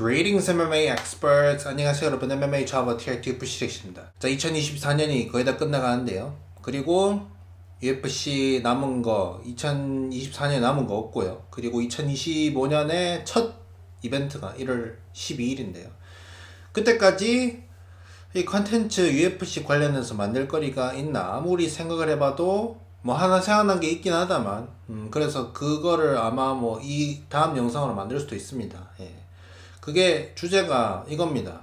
Greetings MMA experts. 안녕하세요 여러분. MMA travel tier 2 부시렉입니다. 자, 2024년이 거의 다 끝나가는데요. 그리고 UFC 남은 거 2024년에 남은 거 없고요. 그리고 2025년에 첫 이벤트가 1월 12일인데요. 그때까지 이 컨텐츠 UFC 관련해서 만들 거리가 있나 아무리 생각을 해봐도 뭐 하나 생각난 게 있긴 하다만 그래서 그거를 아마 뭐 이 다음 영상으로 만들 수도 있습니다. 예. 그게 주제가 이겁니다.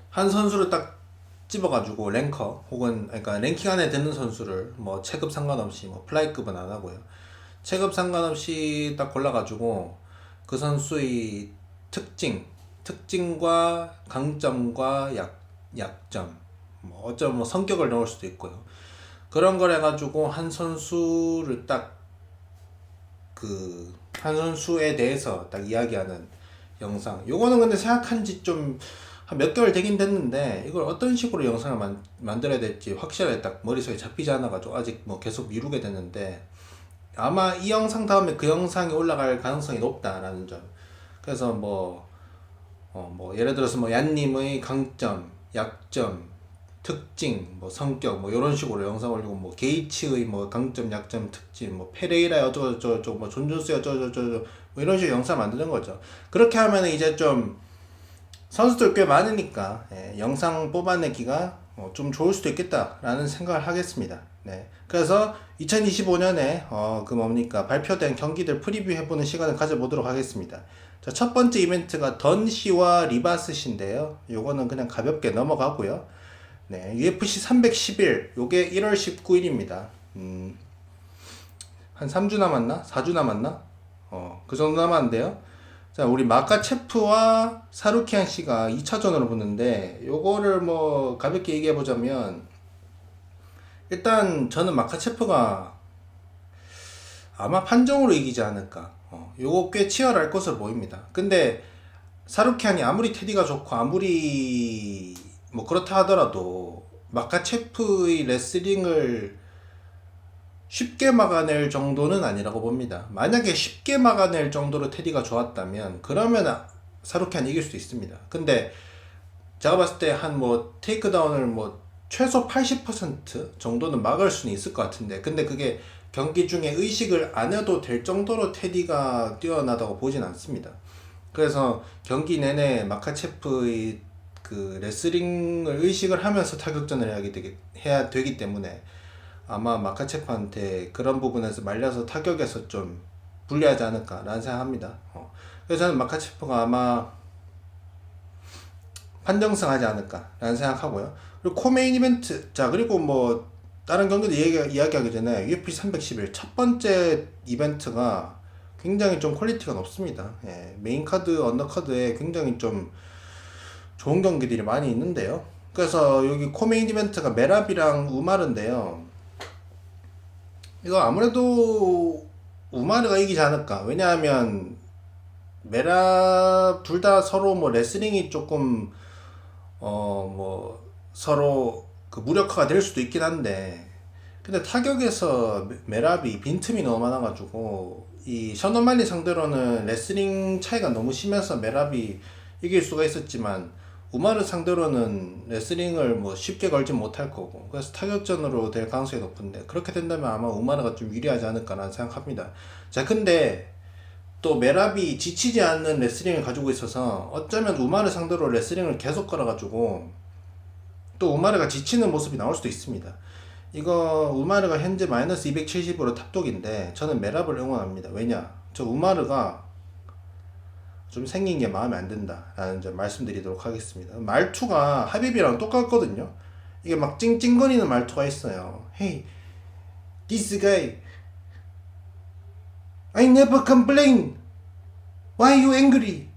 한 선수를 딱 집어가지고 랭커 혹은 그러니까 랭킹 안에 드는 선수를 뭐 체급 상관없이 뭐 플라이급은 안 하고요. 체급 상관없이 딱 골라가지고 그 선수의 특징과 강점과 약점, 뭐 어쩌면 뭐 성격을 넣을 수도 있고요. 그런 걸 해가지고 한 선수를 한 선수에 대해서 딱 이야기하는 영상. 요거는 근데 생각한 지 좀 한 몇 개월 되긴 됐는데 이걸 어떤 식으로 영상을 만들어야 될지 확실하게 딱 머릿속에 잡히지 않아가지고 아직 뭐 계속 미루게 됐는데 아마 이 영상 다음에 그 영상이 올라갈 가능성이 높다라는 점. 그래서 뭐 예를 들어서 뭐 얀님의 강점, 약점, 특징, 뭐 성격, 뭐 이런 식으로 영상 올리고 뭐 게이츠의 뭐 강점, 약점, 특징, 뭐 페레이라 어쩌고저쩌고, 뭐 존존스 어쩌고저쩌고 뭐 이런 식으로 영상 만드는 거죠. 그렇게 하면 이제 좀 선수들 꽤 많으니까 영상 뽑아내기가 좀 좋을 수도 있겠다라는 생각을 하겠습니다. 네. 그래서 2025년에 발표된 경기들 프리뷰해보는 시간을 가져보도록 하겠습니다. 자, 첫 번째 이벤트가 던시와 리바스시인데요. 요거는 그냥 가볍게 넘어가고요. 네, UFC 311 요게 1월 19일입니다. 한 3주 남았나? 4주 남았나? 그 정도 남았는데요. 자, 우리 마카체프와 사루키안 씨가 2차전으로 붙는데 요거를 뭐 가볍게 얘기해 보자면 일단 저는 마카체프가 아마 판정으로 이기지 않을까. 요거 꽤 치열할 것으로 보입니다. 근데 사루키안이 아무리 테디가 좋고 아무리 뭐 그렇다 하더라도 마카체프의 레슬링을 쉽게 막아낼 정도는 아니라고 봅니다. 만약에 쉽게 막아낼 정도로 테디가 좋았다면 그러면 사루키안이 이길 수도 있습니다. 근데 제가 봤을 때 한 뭐 테이크다운을 뭐 최소 80% 정도는 막을 수는 있을 것 같은데 근데 그게 경기 중에 의식을 안 해도 될 정도로 테디가 뛰어나다고 보진 않습니다. 그래서 경기 내내 마카체프의 그 레슬링을 의식을 하면서 타격전을 해야 되기 때문에 아마 마카체프한테 그런 부분에서 말려서 타격에서 좀 불리하지 않을까라는 생각합니다. 그래서 저는 마카체프가 아마 판정승 하지 않을까라는 생각하고요. 그리고 코메인 이벤트, 자 그리고 뭐 다른 경기도 이야기하기 전에 UFC 311 첫 번째 이벤트가 굉장히 좀 퀄리티가 높습니다. 메인 카드, 언더카드에 굉장히 좀 좋은 경기들이 많이 있는데요. 그래서 여기 코메인 이벤트가 메랍이랑 우마르인데요. 이거 아무래도 우마르가 이기지 않을까. 왜냐하면 메랍 둘 다 서로 뭐 레슬링이 조금 뭐 서로 그 무력화가 될 수도 있긴 한데 근데 타격에서 메랍이 빈틈이 너무 많아가지고 이 셔너말리 상대로는 레슬링 차이가 너무 심해서 메랍이 이길 수가 있었지만 우마르 상대로는 레슬링을 뭐 쉽게 걸진 못할 거고 그래서 타격전으로 될 가능성이 높은데 그렇게 된다면 아마 우마르가 좀 유리하지 않을까라는 생각합니다. 자 근데 또 메랍이 지치지 않는 레슬링을 가지고 있어서 어쩌면 우마르 상대로 레슬링을 계속 걸어가지고 또 우마르가 지치는 모습이 나올 수도 있습니다. 이거 우마르가 현재 마이너스 270으로 탑독인데 저는 메랍을 응원합니다. 왜냐? 저 우마르가 좀 생긴 게 마음에 안 든다 라는 점 말씀드리도록 하겠습니다. 말투가 하비비랑 똑같거든요. 이게 막 찡찡거리는 말투가 있어요. Hey, this guy, I never complain. Why you angry?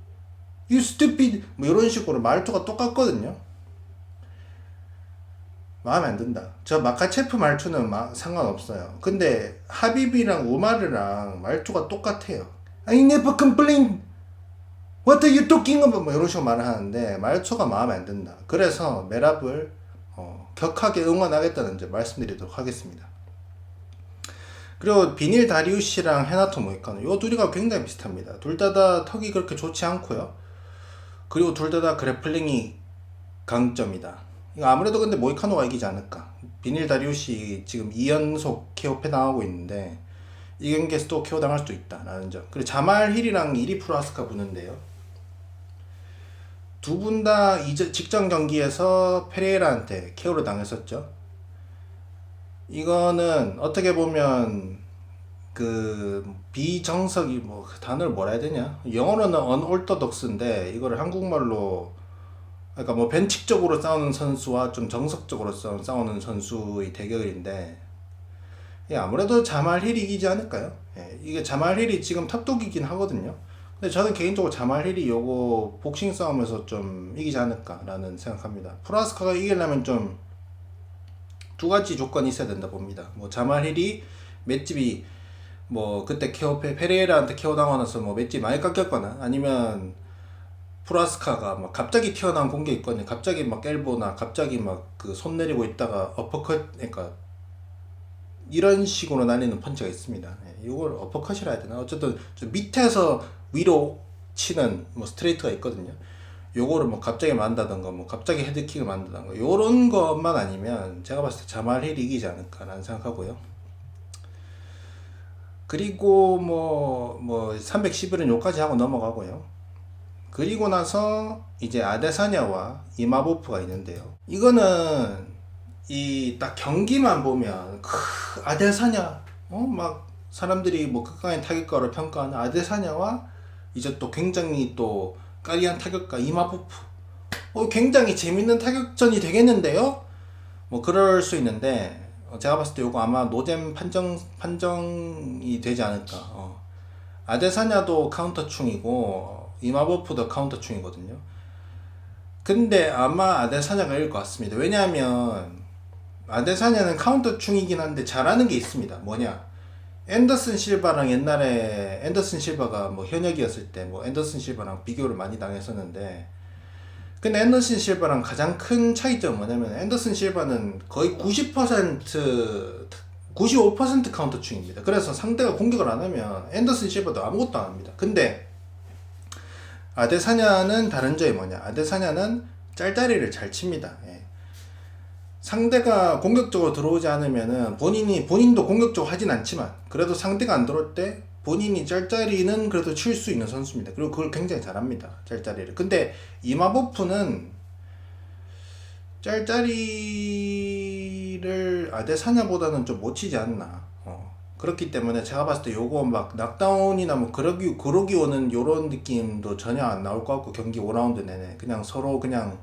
You stupid. 뭐 이런 식으로 말투가 똑같거든요. 마음에 안 든다. 저 마카체프 말투는 상관없어요. 근데 하비비랑 우마르랑 말투가 똑같아요. I never complain. What are you talking about? 뭐 이런 식으로 말을 하는데 말투가 마음에 안 든다. 그래서 메랍을 격하게 응원하겠다는 점 말씀드리도록 하겠습니다. 그리고 비닐 다리우시랑 헤나토 모히카노 요 둘이가 굉장히 비슷합니다. 둘 다 턱이 그렇게 좋지 않고요. 그리고 둘 다 그래플링이 강점이다. 이거 아무래도 근데 모히카노가 이기지 않을까. 비닐 다리우시 지금 2연속 KO 패당하고 있는데 이 경기에서 또 KO 당할 수도 있다라는 점. 그리고 자말 힐이랑 이리 프로하스카 붙는데요. 두 분 다 직전 경기에서 페레이라한테 KO를 당했었죠. 이거는 어떻게 보면 그 비정석이 뭐 그 단어를 뭐라 해야 되냐? 영어로는 unorthodox인데 이거를 한국말로 그러니까 뭐 변칙적으로 싸우는 선수와 좀 정석적으로 싸우는 선수의 대결인데 예, 아무래도 자말 힐이 이기지 않을까요? 예, 이게 자말 힐이 지금 탑독이긴 하거든요. 근데 저는 개인적으로 자말 힐이 요거 복싱 싸움에서 좀 이기지 않을까라는 생각합니다. 프라스카가 이기려면 좀 두 가지 조건이 있어야 된다 봅니다. 뭐 자말 힐이 맷집이 뭐 그때 페레이라한테 KO 당하고 나서 뭐 맷집 많이 깎였거나 아니면 프라스카가 막 갑자기 튀어나온 공격이 있거든요. 갑자기 막 엘보나 갑자기 막 그 손 내리고 있다가 어퍼컷 그러니까 이런 식으로 날리는 펀치가 있습니다. 예, 이걸 어퍼컷이라 해야 되나? 어쨌든 좀 밑에서 위로 치는 뭐 스트레이트가 있거든요. 요거를 뭐 갑자기 만다던가 뭐 갑자기 헤드킥을 만다던가 요런 것만 아니면 제가 봤을 때 자말 힐이 이기지 않을까라는 생각하고요. 그리고 뭐 311은 요까지 하고 넘어가고요. 그리고 나서 이제 아데사냐와 이마보프가 있는데요. 이거는 이 딱 경기만 보면 아데사냐 막 사람들이 뭐 극강의 타격가로 평가하는 아데사냐와 이제 또 굉장히 또 까리한 타격가 이마보프 굉장히 재밌는 타격전이 되겠는데요. 뭐 그럴 수 있는데 제가 봤을 때 요거 아마 노잼 판정이 되지 않을까. 아데사냐도 카운터충이고 이마보프도 카운터충이거든요. 근데 아마 아데사냐가 이길 것 같습니다. 왜냐하면 아데사냐는 카운터충이긴 한데 잘하는 게 있습니다. 뭐냐? 앤더슨 실바랑 옛날에 앤더슨 실바가 뭐 현역이었을 때 뭐 앤더슨 실바랑 비교를 많이 당했었는데 근데 앤더슨 실바랑 가장 큰 차이점은 뭐냐면 앤더슨 실바는 거의 95% 카운터충입니다. 그래서 상대가 공격을 안 하면 앤더슨 실바도 아무것도 안 합니다. 근데 아데사냐는 다른 점이 뭐냐? 아데사냐는 짤짤이를 잘 칩니다. 예. 상대가 공격적으로 들어오지 않으면은 본인도 공격적으로 하진 않지만 그래도 상대가 안 들어올 때 본인이 짤짤이는 그래도 칠 수 있는 선수입니다. 그리고 그걸 굉장히 잘합니다. 짤짤이를. 근데 이마보프는 짤짤이를 아데사냐보다는 좀 못 치지 않나. 그렇기 때문에 제가 봤을 때 요거 막 낙다운이나 뭐 그러기 오는 요런 느낌도 전혀 안 나올 것 같고 경기 5라운드 내내 그냥 서로 그냥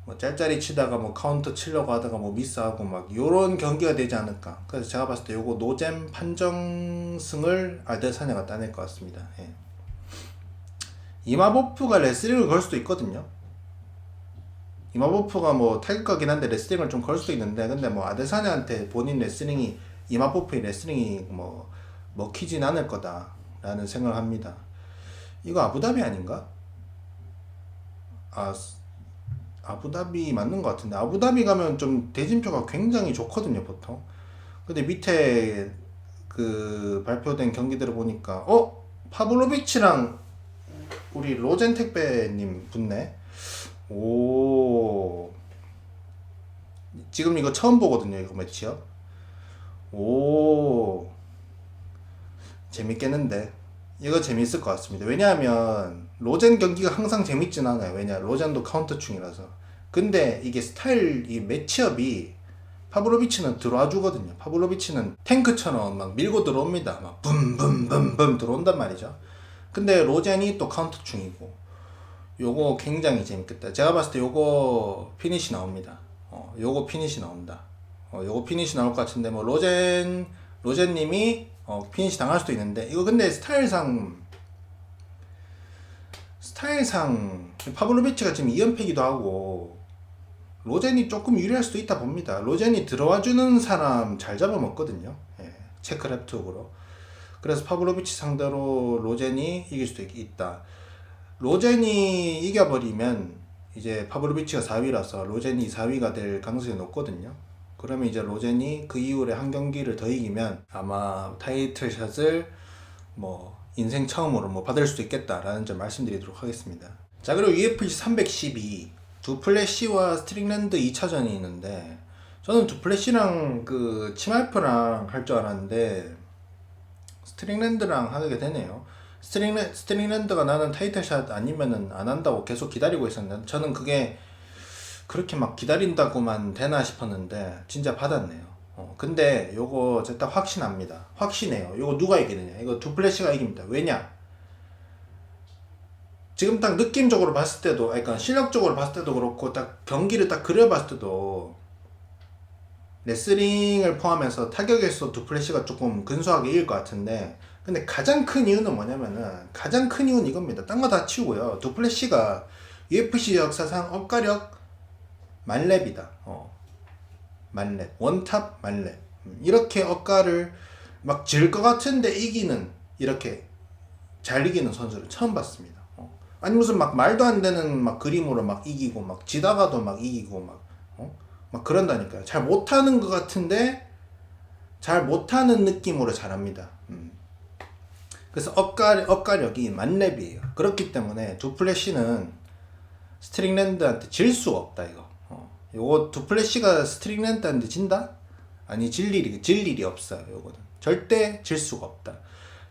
뭐 짤짤이 치다가 뭐 카운터 치려고 하다가 뭐 미스하고 막 요런 경기가 되지 않을까. 그래서 제가 봤을 때 요거 노잼 판정승을 아데사냐가 따낼 것 같습니다. 예. 이마보프가 레슬링을 걸 수도 있거든요. 이마보프가 뭐 타격가긴 한데 레슬링을 좀 걸 수도 있는데 근데 뭐 아데사냐한테 본인 레슬링이 이마보프의 레슬링이 뭐 먹히진 않을 거다라는 생각을 합니다. 이거 아부다비 아닌가? 아부다비 맞는 것 같은데 아부다비 가면 좀 대진표가 굉장히 좋거든요 보통. 근데 밑에 그 발표된 경기들을 보니까 파블로비치랑 우리 로젠택배님 붙네. 오 지금 이거 처음 보거든요 이거 매치요. 오 재밌겠는데 이거 재밌을 것 같습니다. 왜냐하면 로젠 경기가 항상 재밌진 않아요. 왜냐 로젠도 카운터충이라서. 근데 이게 스타일 이 매치업이 파블로비치는 들어와 주거든요. 파블로비치는 탱크처럼 막 밀고 들어옵니다. 막 붐붐붐붐 들어온단 말이죠. 근데 로젠이 또 카운터충이고 요거 굉장히 재밌겠다. 제가 봤을 때 요거 피니시 나옵니다. 요거 피니시 나온다. 요거 피니시 나올 것 같은데 뭐 로젠님이 피니시 당할 수도 있는데 이거 근데 스타일상 파블로비치가 지금 2연패기도 하고 로젠이 조금 유리할 수도 있다 봅니다. 로젠이 들어와주는 사람 잘 잡아먹거든요. 예, 체크랩툭으로. 그래서 파블로비치 상대로 로젠이 이길 수도 있다. 로젠이 이겨버리면 이제 파블로비치가 4위라서 로젠이 4위가 될 가능성이 높거든요. 그러면 이제 로젠이 그 이후에 한 경기를 더 이기면 아마 타이틀샷을 뭐 인생 처음으로 뭐 받을 수도 있겠다라는 점 말씀드리도록 하겠습니다. 자, 그리고 UFC 312 두플래시와 스트링랜드 2차전이 있는데, 저는 두플래시랑 그 치말프랑 할 줄 알았는데 스트링랜드랑 하게 되네요. 스트링랜드가 나는 타이틀샷 아니면은 안 한다고 계속 기다리고 있었는데, 저는 그게 그렇게 막 기다린다고만 되나 싶었는데 진짜 받았네요. 근데 요거 제가 딱 확신합니다. 확신해요. 요거 누가 이기느냐? 이거 두플래시가 이깁니다. 왜냐? 지금 딱 느낌적으로 봤을 때도, 그러니까 실력적으로 봤을 때도 그렇고, 딱 경기를 딱 그려봤을 때도 레슬링을 포함해서 타격에서 두플래시가 조금 근소하게 이길 것 같은데, 근데 가장 큰 이유는 뭐냐면은, 가장 큰 이유는 이겁니다. 딴 거 다 치우고요. 두플래시가 UFC 역사상 억가력 만렙이다. 만렙. 원탑 만렙. 이렇게 억가를 막 질 것 같은데 이기는, 이렇게 잘 이기는 선수를 처음 봤습니다. 아니 무슨 막 말도 안 되는 막 그림으로 막 이기고, 막 지다가도 막 이기고, 막 그런다니까요. 잘 못하는 것 같은데 잘 못하는 느낌으로 잘합니다. 그래서 억가력이 만렙이에요. 그렇기 때문에 두플래시는 스트링랜드한테 질 수가 없다 이거. 요거 두플래시가 스트링랜드한테 진다? 아니 질 일이 없어요. 요거는 절대 질 수가 없다.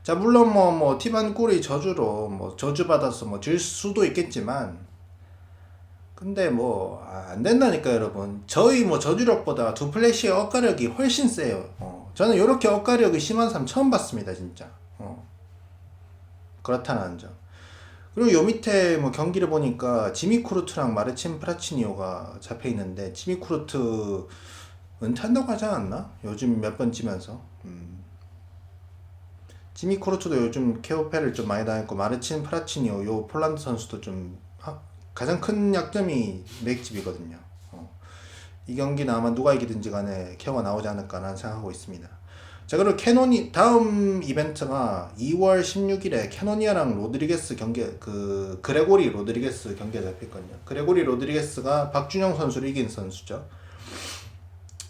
자, 물론 뭐 티반 꿀이 저주로 뭐 저주받아서 뭐 질 수도 있겠지만, 근데 뭐 안 된다니까 여러분. 저희 뭐 저주력보다 두플래시의 억가력이 훨씬 세요. 저는 요렇게 억가력이 심한 사람 처음 봤습니다 진짜. 그렇다는 점. 그리고 요 밑에 뭐 경기를 보니까 지미 쿠르트랑 마르친 프라치니오가 잡혀 있는데, 지미 쿠르트 은퇴한다고 하지 않았나? 요즘 몇 번 찌면서. 지미 쿠르트도 요즘 케어패를 좀 많이 당했고, 마르친 프라치니오 요 폴란드 선수도 좀 가장 큰 약점이 맥집이거든요. 이 경기는 아마 누가 이기든지 간에 케어가 나오지 않을까 라는 생각하고 있습니다. 자, 그리고 다음 이벤트가 2월 16일에 캐노니아랑 로드리게스 경기, 그 그레고리 로드리게스 경기가 잡혔거든요. 그레고리 로드리게스가 박준영 선수를 이긴 선수죠.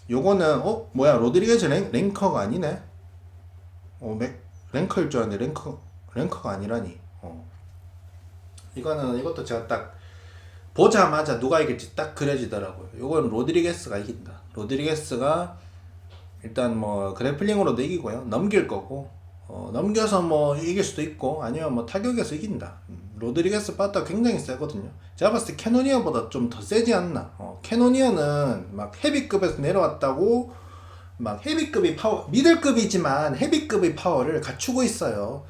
요거는 뭐야, 로드리게스 랭커가 아니네. 랭커일 줄 알았는데 랭커가 아니라니. 이것도 제가 딱 보자마자 누가 이길지 딱 그려지더라고요. 요건 로드리게스가 이긴다. 로드리게스가 일단 뭐 그래플링으로도 이기고요. 넘길 거고, 넘겨서 뭐 이길 수도 있고, 아니면 뭐 타격에서 이긴다. 로드리게스 빠따 굉장히 세거든요. 제가 봤을 때 캐노니아보다 좀 더 세지 않나. 캐노니아는 막 헤비급에서 내려왔다고 막 헤비급이 파워, 미들급이지만 헤비급의 파워를 갖추고 있어요.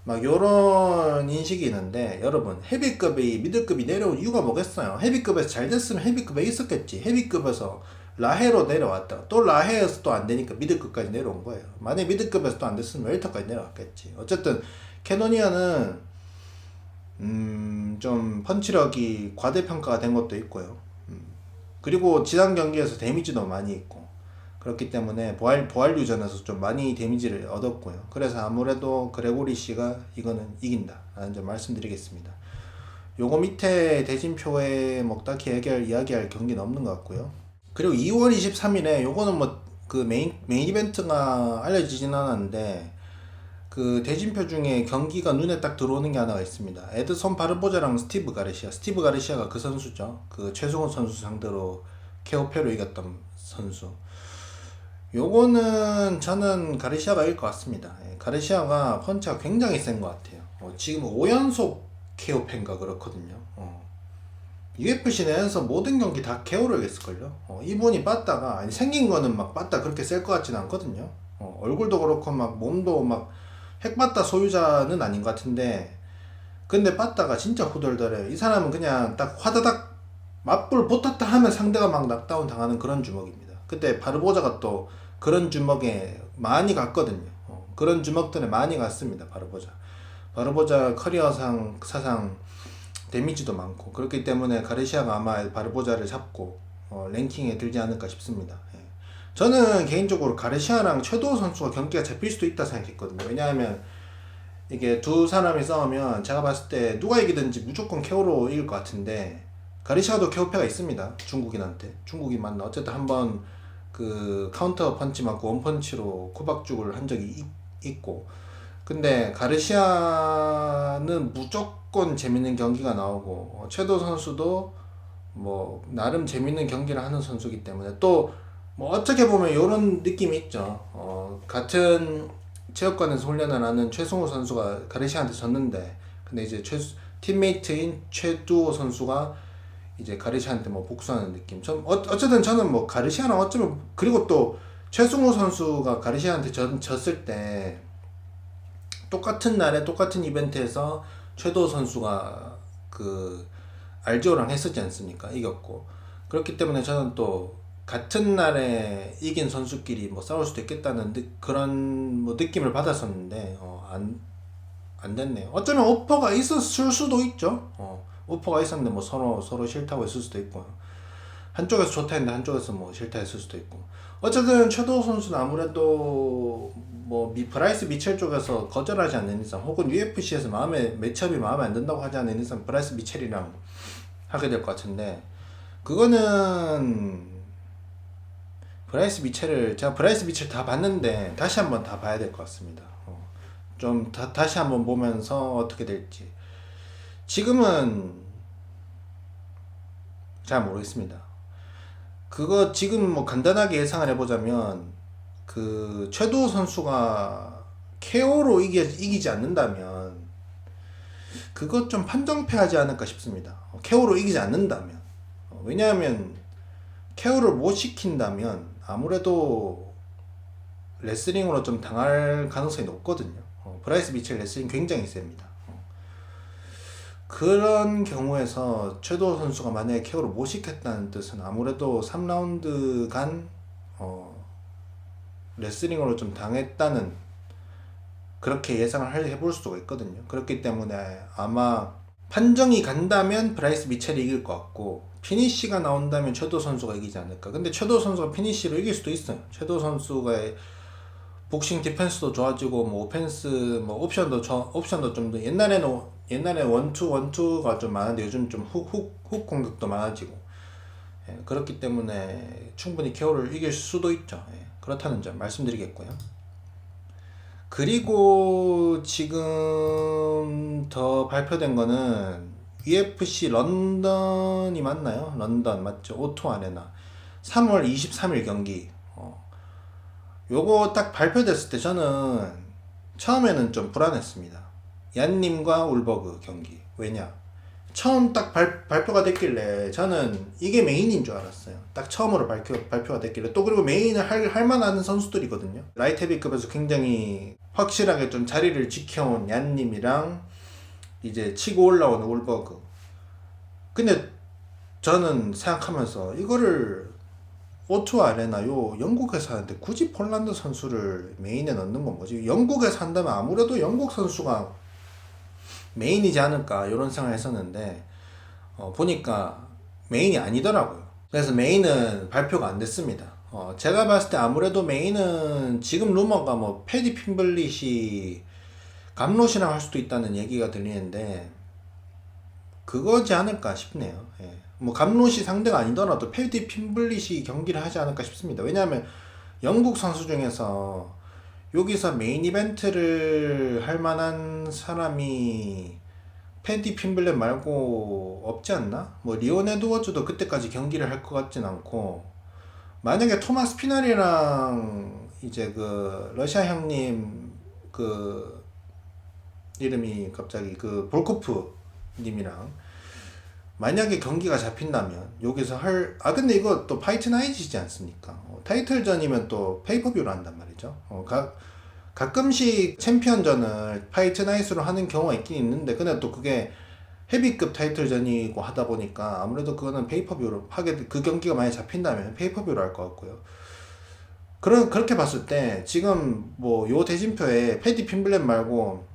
막 요런 인식이 있는데, 여러분 헤비급이 미들급이 내려온 이유가 뭐겠어요? 헤비급에서 잘 됐으면 헤비급에 있었겠지. 헤비급에서 라헤로 내려왔다가 또 라헤에서 또 안 되니까 미들급까지 내려온 거예요. 만약에 미들급에서 또 안 됐으면 웰터까지 내려왔겠지. 어쨌든 캐노니아는 좀 펀치력이 과대평가가 된 것도 있고요. 그리고 지난 경기에서 데미지도 많이 있고, 그렇기 때문에 보알 유전에서 좀 많이 데미지를 얻었고요. 그래서 아무래도 그레고리 씨가 이거는 이긴다 라는 점 말씀드리겠습니다. 요거 밑에 대진표에 뭐 딱히 이야기할 경기는 없는 것 같고요. 그리고 2월 23일에 요거는 뭐 그 메인 이벤트가 알려지진 않았는데, 그 대진표 중에 경기가 눈에 딱 들어오는 게 하나가 있습니다. 에드손 바르보자랑 스티브 가르시아가 그 선수죠. 그 최승호 선수 상대로 케오페로 이겼던 선수. 요거는 저는 가르시아가 이길 것 같습니다. 가르시아가 펀치가 굉장히 센 것 같아요. 지금 5연속 케오펜가 그렇거든요. UFC 내에서 모든 경기 다 KO를 했을걸요. 이분이 빠따가, 아니 생긴 거는 막 빠따 그렇게 셀 것 같지는 않거든요. 얼굴도 그렇고 막 몸도 막 핵빠따 소유자는 아닌 것 같은데, 근데 빠따가 진짜 후덜덜해요. 이 사람은 그냥 딱 화다닥 맞불 붙었다 하면 상대가 막 낙다운 당하는 그런 주먹입니다. 그때 바르보자가 또 그런 주먹에 많이 갔거든요. 그런 주먹들에 많이 갔습니다. 바르보자 커리어상 사상 데미지도 많고, 그렇기 때문에 가르시아가 아마 바르보자를 잡고 랭킹에 들지 않을까 싶습니다. 저는 개인적으로 가르시아랑 최도호 선수가 경기가 잡힐 수도 있다 생각했거든요. 왜냐하면 이게 두 사람이 싸우면 제가 봤을 때 누가 이기든지 무조건 KO로 이길 것 같은데, 가르시아도 KO패가 있습니다. 중국인한테. 중국인 맞나? 어쨌든 한번 그 카운터 펀치 맞고 원펀치로 코박죽을 한 적이 있고, 근데 가르시아는 무조건 재밌는 경기가 나오고, 최도 선수도 뭐 나름 재밌는 경기를 하는 선수이기 때문에, 또 뭐 어떻게 보면 이런 느낌이 있죠. 같은 체육관에서 훈련을 하는 최승호 선수가 가르시아한테 졌는데, 근데 이제 팀메이트인 최두호 선수가 이제 가르시아한테 뭐 복수하는 느낌. 어쨌든 저는 뭐 가르시아랑 어쩌면, 그리고 또 최승호 선수가 가르시아한테 졌을 때 똑같은 날에 똑같은 이벤트에서 최도 선수가 그 알지오랑 했었지 않습니까? 이겼고. 그렇기 때문에 저는 또 같은 날에 이긴 선수끼리 뭐 싸울 수도 있겠다는 그런 뭐 느낌을 받았었는데, 안 됐네요. 어쩌면 오퍼가 있었을 수도 있죠. 오퍼가 있었는데 뭐 서로 싫다고 했을 수도 있고, 한쪽에서 좋다 했는데 한쪽에서 뭐 싫다 했을 수도 있고. 어쨌든 최도호 선수는 아무래도 뭐 브라이스 미첼 쪽에서 거절하지 않는 이상, 혹은 UFC에서 매치업이 마음에 안 든다고 하지 않는 이상 브라이스 미첼이랑 하게 될 것 같은데, 그거는 제가 브라이스 미첼 다 봤는데 다시 한번 다 봐야 될 것 같습니다. 좀 다시 한번 보면서 어떻게 될지. 지금은 잘 모르겠습니다. 그거 지금 뭐 간단하게 예상을 해보자면, 그 최도 선수가 KO로 이기지 않는다면 그것 좀 판정패하지 않을까 싶습니다. KO로 이기지 않는다면. 왜냐하면 KO를 못 시킨다면 아무래도 레슬링으로 좀 당할 가능성이 높거든요. 브라이스 미첼 레슬링 굉장히 셉니다. 그런 경우에서 최도 선수가 만약에 KO를 못 시켰다는 뜻은 아무래도 3라운드 간 레슬링으로 좀 당했다는, 그렇게 예상을 해볼 수가 있거든요. 그렇기 때문에 아마 판정이 간다면 브라이스 미첼이 이길 것 같고, 피니쉬가 나온다면 최도 선수가 이기지 않을까. 근데 최도 선수가 피니쉬로 이길 수도 있어요. 최도 선수가 복싱 디펜스도 좋아지고, 뭐 오펜스, 뭐 옵션도 좀 더, 옛날에 원투가 좀 많은데 요즘 좀 훅 공격도 많아지고, 그렇기 때문에 충분히 KO를 이길 수도 있죠. 그렇다는 점 말씀드리겠고요. 그리고 지금 더 발표된 거는 UFC 런던이 맞나요? 런던 맞죠? 오토 아레나 3월 23일 경기. 요거 딱 발표됐을 때 저는 처음에는 좀 불안했습니다. 얀님과 울버그 경기. 왜냐? 처음 딱 발표가 됐길래 저는 이게 메인인 줄 알았어요. 딱 처음으로 발표가 됐길래. 또 그리고 메인을 할 만한 선수들이거든요. 라이트 헤비급에서 굉장히 확실하게 좀 자리를 지켜온 얀님이랑 이제 치고 올라오는 울버그. 근데 저는 생각하면서 이거를 오투 아레나 요 영국에서 하는데 굳이 폴란드 선수를 메인에 넣는 건 뭐지? 영국에서 한다면 아무래도 영국 선수가 메인이지 않을까 이런 생각을 했었는데, 보니까 메인이 아니더라고요. 그래서 메인은 발표가 안 됐습니다. 제가 봤을 때 아무래도 메인은 지금 루머가 뭐 패디 핀블릿이 감롯이랑 할 수도 있다는 얘기가 들리는데 그거지 않을까 싶네요. 뭐 감롯이 상대가 아니더라도 패디 핀블릿이 경기를 하지 않을까 싶습니다. 왜냐하면 영국 선수 중에서 여기서 메인 이벤트를 할 만한 사람이 패디 핀블렛 말고 없지 않나? 뭐 리온 에드워즈도 그때까지 경기를 할 것 같진 않고, 만약에 토마스 피날이랑 이제 그 러시아 형님 그 이름이 갑자기 그 볼코프 님이랑 만약에 경기가 잡힌다면 여기서 근데 이거 또 파이트 나이트이지 않습니까? 타이틀전이면 또 페이퍼뷰로 한단 말이죠. 가끔씩 챔피언전을 파이트 나이트로 하는 경우가 있긴 있는데, 근데 또 그게 헤비급 타이틀전이고 하다 보니까 아무래도 그거는 페이퍼뷰로 그 경기가 많이 잡힌다면 페이퍼뷰로 할 것 같고요. 그렇게 봤을 때 지금 뭐 요 대진표에 패디 핀블렛 말고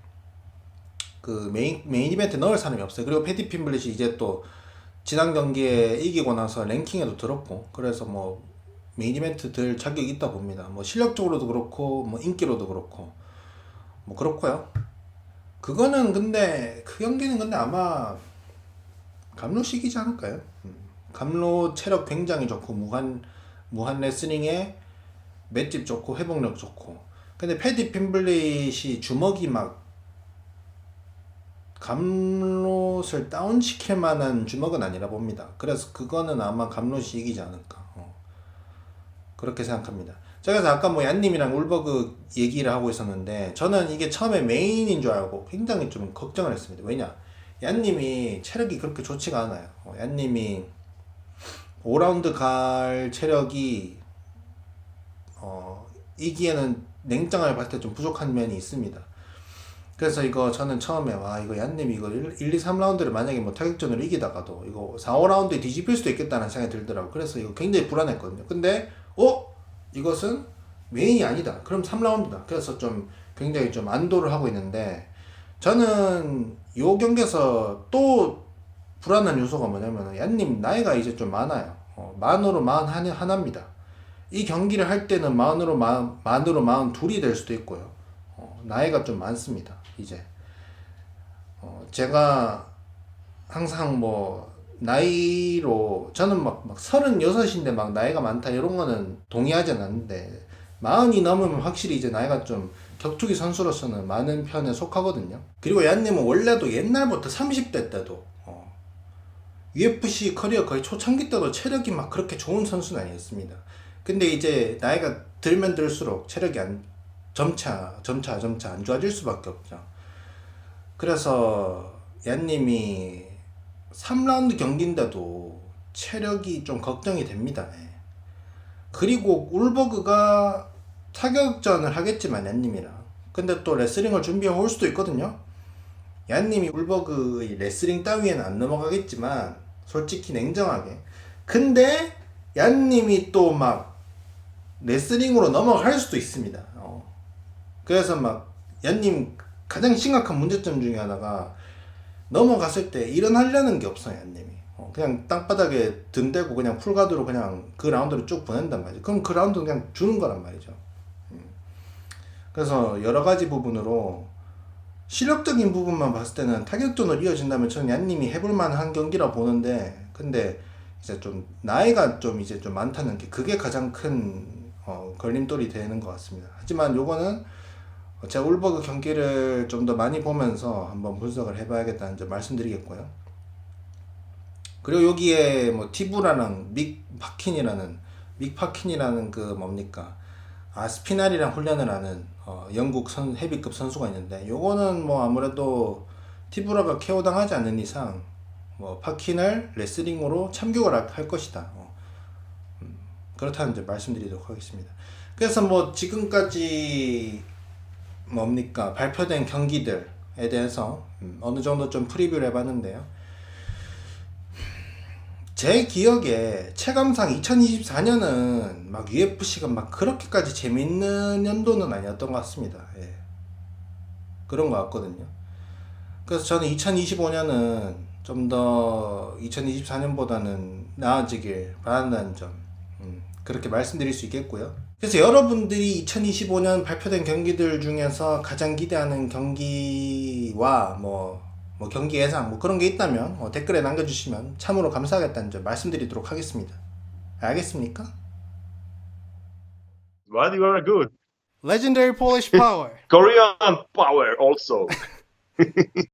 그 메인 이벤트 넣을 사람이 없어요. 그리고 패디 핀블렛이 이제 또 지난 경기에 이기고 나서 랭킹에도 들었고, 그래서 뭐 메인 이벤트 들 자격이 있다 봅니다. 뭐 실력적으로도 그렇고 뭐 인기로도 그렇고 뭐 그렇고요. 그거는 근데 그 경기는 근데 아마 감롯이 이기지 않을까요? 감롯 체력 굉장히 좋고 무한 레슬링에 맷집 좋고 회복력 좋고. 근데 패디 핀블릿이 주먹이 막 감롯을 다운시킬 만한 주먹은 아니라 봅니다. 그래서 그거는 아마 감롯이 이기지 않을까. 그렇게 생각합니다. 자, 그래서 아까 뭐 얀님이랑 울버그 얘기를 하고 있었는데 저는 이게 처음에 메인인 줄 알고 굉장히 좀 걱정을 했습니다. 왜냐? 얀님이 체력이 그렇게 좋지가 않아요. 얀님이 5라운드 갈 체력이 이기에는 냉정하게 봤을 때 좀 부족한 면이 있습니다. 그래서 이거 저는 처음에 와 이거 얀님 이거 1, 2, 3라운드를 만약에 뭐 타격전으로 이기다가도 이거 4, 5라운드에 뒤집힐 수도 있겠다는 생각이 들더라고. 그래서 이거 굉장히 불안했거든요. 근데 이것은 메인이 아니다. 그럼 3라운드다. 그래서 좀 굉장히 좀 안도를 하고 있는데 저는 요 경기에서 또 불안한 요소가 뭐냐면 얀님 나이가 이제 좀 많아요. 만으로 하나입니다. 이 경기를 할 때는 만으로 42이 될 수도 있고요. 나이가 좀 많습니다. 이제 제가 항상 뭐 나이로 저는 막 36인데 막 나이가 많다 이런 거는 동의하지 않는데 40이 넘으면 확실히 이제 나이가 좀 격투기 선수로서는 많은 편에 속하거든요. 그리고 얀님은 원래도 옛날부터 30대 때도 UFC 커리어 거의 초창기 때도 체력이 막 그렇게 좋은 선수는 아니었습니다. 근데 이제 나이가 들면 들수록 체력이 점차 안 좋아질 수밖에 없죠. 그래서 얀님이 3라운드 경기인데도 체력이 좀 걱정이 됩니다. 예. 그리고 울버그가 타격전을 하겠지만 얀님이랑 근데 또 레슬링을 준비해 올 수도 있거든요. 얀님이 울버그의 레슬링 따위에는 안 넘어가겠지만 솔직히 냉정하게 근데 얀님이 또 막 레슬링으로 넘어갈 수도 있습니다. 그래서 막 얀님 가장 심각한 문제점 중에 하나가 넘어갔을 때 일어나려는 게 없어요, 얀님이. 그냥 땅바닥에 등 대고 그냥 풀가드로 그냥 그 라운드를 쭉 보낸단 말이죠. 그럼 그 라운드 그냥 주는 거란 말이죠. 그래서 여러 가지 부분으로 실력적인 부분만 봤을 때는 타격전으로 이어진다면 저는 얀님이 해볼 만한 경기라 보는데 근데 이제 좀 나이가 좀 이제 좀 많다는 게 그게 가장 큰 걸림돌이 되는 것 같습니다. 하지만 요거는 제가 울버그 경기를 좀 더 많이 보면서 한번 분석을 해봐야겠다는 점 말씀드리겠고요. 그리고 여기에 뭐 티브라랑 믹파킨이라는 그 뭡니까 스피날이랑 훈련을 하는 영국 헤비급 선수가 있는데 요거는 뭐 아무래도 티브라가 KO 당하지 않는 이상 뭐 파킨을 레슬링으로 참교육을 할 것이다. 그렇다는 점 말씀드리도록 하겠습니다. 그래서 뭐 지금까지 뭡니까 발표된 경기들에 대해서 어느 정도 좀 프리뷰를 해봤는데요. 제 기억에 체감상 2024년은 막 UFC가 막 그렇게까지 재밌는 연도는 아니었던 것 같습니다. 예. 그런 것 같거든요. 그래서 저는 2025년은 좀 더 2024년보다는 나아지길 바란다는 점 그렇게 말씀드릴 수 있겠고요. 그래서 여러분들이 2025년 발표된 경기들 중에서 가장 기대하는 경기와 뭐 경기 예상 뭐 그런 게 있다면 댓글에 남겨주시면 참으로 감사하겠다는 점 말씀드리도록 하겠습니다. 알겠습니까? But you are good. Legendary Polish Power. Korean power also.